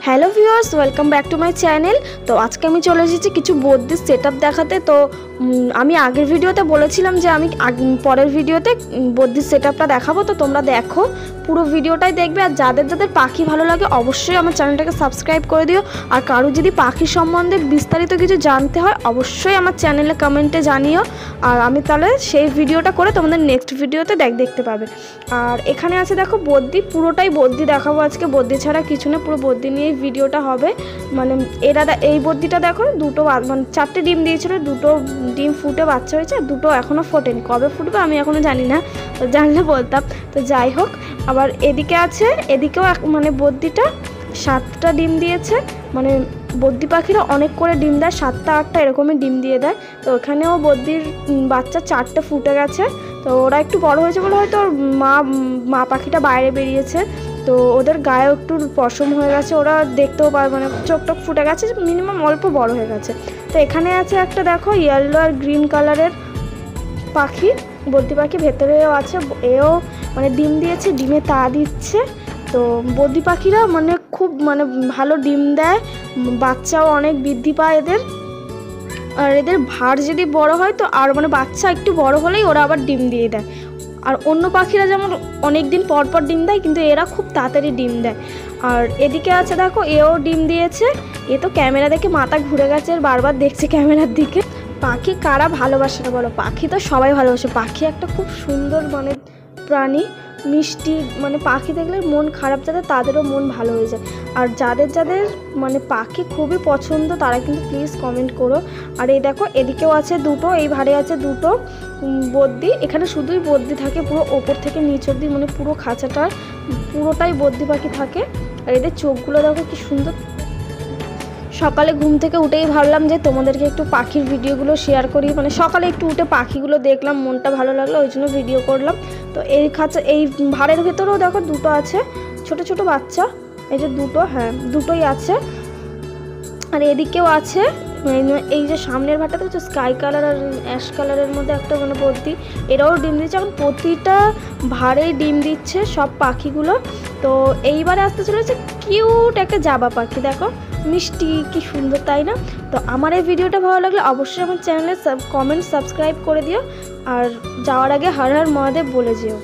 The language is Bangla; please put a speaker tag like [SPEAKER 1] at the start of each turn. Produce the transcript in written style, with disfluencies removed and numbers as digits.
[SPEAKER 1] Hello viewers, welcome back to my channel. তো আজকে আমি চলে এসেছি কিছু বদ্যির সেটআপ দেখাতে। তো আমি আগের ভিডিওতে বলেছিলাম যে আমি পরের ভিডিওতে বদ্যির সেটআপটা দেখাবো, তো তোমরা দেখো, পুরো ভিডিওটাই দেখবে। আর যাদের যাদের পাখি ভালো লাগে অবশ্যই আমার চ্যানেলটাকে সাবস্ক্রাইব করে দিও। আর কারো যদি পাখি সম্বন্ধে বিস্তারিত কিছু জানতে হয় অবশ্যই আমার চ্যানেলে কমেন্টে জানিও। আর আমি তাহলে সেই ভিডিওটা করে তোমাদের নেক্সট ভিডিওতে দেখতে পাবে। আর এখানে আছে দেখো বদ্যি, পুরোটাই বদ্যি দেখাবো আজকে, বদ্যি ছাড়া কিছু না, পুরো বদ্যি নিয়ে ভিডিওটা হবে। মানে এই বদ্যিটা দেখো, দুটো মানে 4টে ডিম দিয়েছিল, দুটো ডিম ফুটে বাচ্চা হয়েছে, দুটো এখনও ফোটেনি। কবে ফুটবে আমি এখনও জানি না, তো জানলে বলতাম। তো যাই হোক, আবার এদিকে আছে, এদিকেও মানে বদ্যিটা 7টা ডিম দিয়েছে। মানে বদ্যি পাখিরা অনেক করে ডিম দেয়, 7টা 8টা এরকমই ডিম দিয়ে দেয়। তো ওখানেও বদ্যির বাচ্চা 4টে ফুটে গেছে। তো ওরা একটু বড় হয়েছে বলে হয়তো ওর মা পাখিটা বাইরে বেরিয়েছে। তো ওদের গায়ে একটু পশম হয়ে গেছে, ওরা দেখতেও পারে, মানে চোখ টোক ফুটে গেছে, মিনিমাম অল্প বড় হয়ে গেছে। তো এখানে আছে একটা দেখো ইয়েলো আর গ্রিন কালারের পাখি, বদ্যি পাখি, ভেতরেও আছে, এও মানে ডিম দিয়েছে, ডিমে তা দিচ্ছে। তো বদ্যি পাখিরা মানে খুব মানে ভালো ডিম দেয়, বাচ্চাও অনেক বৃদ্ধি পায় এদের। আর এদের ভার যদি বড় হয় তো আর মানে বাচ্চা একটু বড় হলেই ওরা আবার ডিম দিয়ে দেয়। আর অন্য পাখিরা যেমন অনেক দিন পর পর ডিম দেয়, কিন্তু এরা খুব তাড়াতাড়ি ডিম দেয়। আর এদিকে আছে দেখো, এও ডিম দিয়েছে। এ তো ক্যামেরা দেখে মাথা ঘুরে গেছে, বারবার দেখছে ক্যামেরার দিকে। পাখি কারা ভালোবাসে না বলো? পাখি তো সবাই ভালোবাসে। পাখি একটা খুব সুন্দর মানে প্রাণী, মিষ্টি, মানে পাখি দেখলে মন খারাপ যাদের, তাদেরও মন ভালো হয়ে যায়। আর যাদের যাদের মানে পাখি খুবই পছন্দ তারা কিন্তু প্লিজ কমেন্ট করো। আর এই দেখো এদিকেও আছে দুটো, এই ভারে আছে দুটো বদ্যি। এখানে শুধুই বদ্যি থাকে, পুরো ওপর থেকে নিচ অব্দি, মানে পুরো খাঁচাটা পুরোটাই বদ্যি পাখি থাকে। আর এদের চোখগুলো দেখো কি সুন্দর। সকালে ঘুম থেকে উঠেই ভাবলাম যে তোমাদেরকে একটু পাখির ভিডিওগুলো শেয়ার করি। মানে সকালে একটু উঠে পাখিগুলো দেখলাম, মনটা ভালো লাগলো, ওই জন্য ভিডিও করলাম। তো এই খাঁচা, এই ভাড়ের ভেতরেও দেখো দুটো আছে ছোট ছোট বাচ্চা, এই যে দুটো, হ্যাঁ দুটোই আছে। আর এদিকেও আছে, এই যে সামনের ভাড়টাতে হচ্ছে স্কাই কালার আর অ্যাশ কালারের মধ্যে একটা মানে বদ্যি, এরাও ডিম দিচ্ছে। এখন প্রতিটা ভাড়েই ডিম দিচ্ছে সব পাখিগুলো। তো এইবারে আসতে চলেছে কিউট একটা জাবা পাখি, দেখো মিষ্টি কি সুন্দর, তাই না? তো আমার এই ভিডিওটা ভালো লাগলে অবশ্যই আমার চ্যানেলে কমেন্ট সাবস্ক্রাইব করে দিও। আর যাওয়ার আগে হর হর মহাদেব বলে যেও।